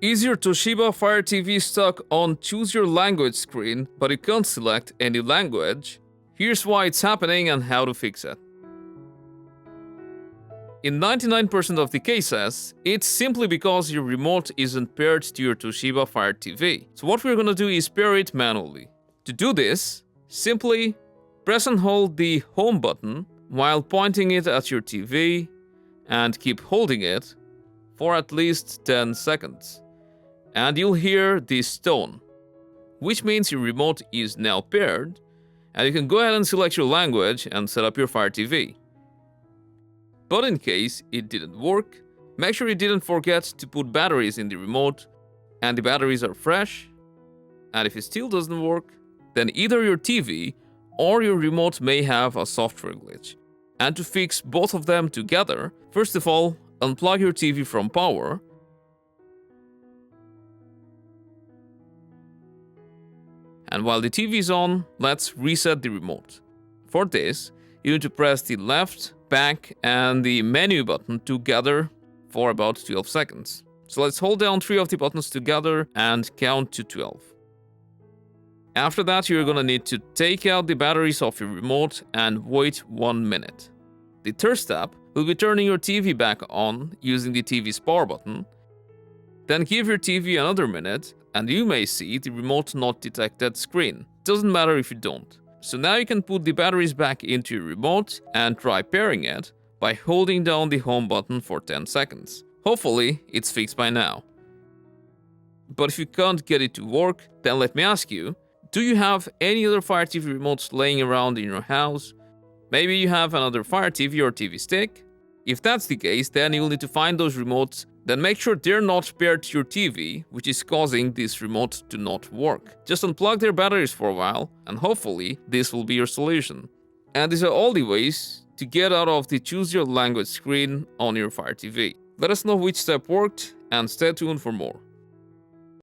Is your Toshiba Fire TV stuck on Choose Your Language screen, but you can't select any language? Here's why it's happening and how to fix it. In 99% of the cases, it's simply because your remote isn't paired to your Toshiba Fire TV. So what we're gonna do is pair it manually. To do this, simply press and hold the home button while pointing it at your TV and keep holding it for at least 10 seconds. And you'll hear this tone, which means your remote is now paired, and you can go ahead and select your language and set up your Fire TV. But in case it didn't work, make sure you didn't forget to put batteries in the remote and the batteries are fresh. And if it still doesn't work, then either your TV or your remote may have a software glitch. And to fix both of them together, first of all, unplug your TV from power. And while the TV is on, let's reset the remote. For this, you need to press the left, back, and the menu button together for about 12 seconds. So let's hold down 3 of the buttons together and count to 12. After that, you're gonna need to take out the batteries of your remote and wait 1 minute. The third step will be turning your TV back on using the TV's power button. Then give your TV another minute and you may see the remote not detected screen. Doesn't matter if you don't. So now you can put the batteries back into your remote and try pairing it by holding down the home button for 10 seconds. Hopefully, it's fixed by now. But if you can't get it to work, then let me ask you, do you have any other Fire TV remotes laying around in your house? Maybe you have another Fire TV or TV stick? If that's the case, then you'll need to find those remotes, then make sure they're not paired to your TV, which is causing this remote to not work. Just unplug their batteries for a while, and hopefully this will be your solution. And these are all the ways to get out of the Choose Your Language screen on your Fire TV. Let us know which step worked, and stay tuned for more.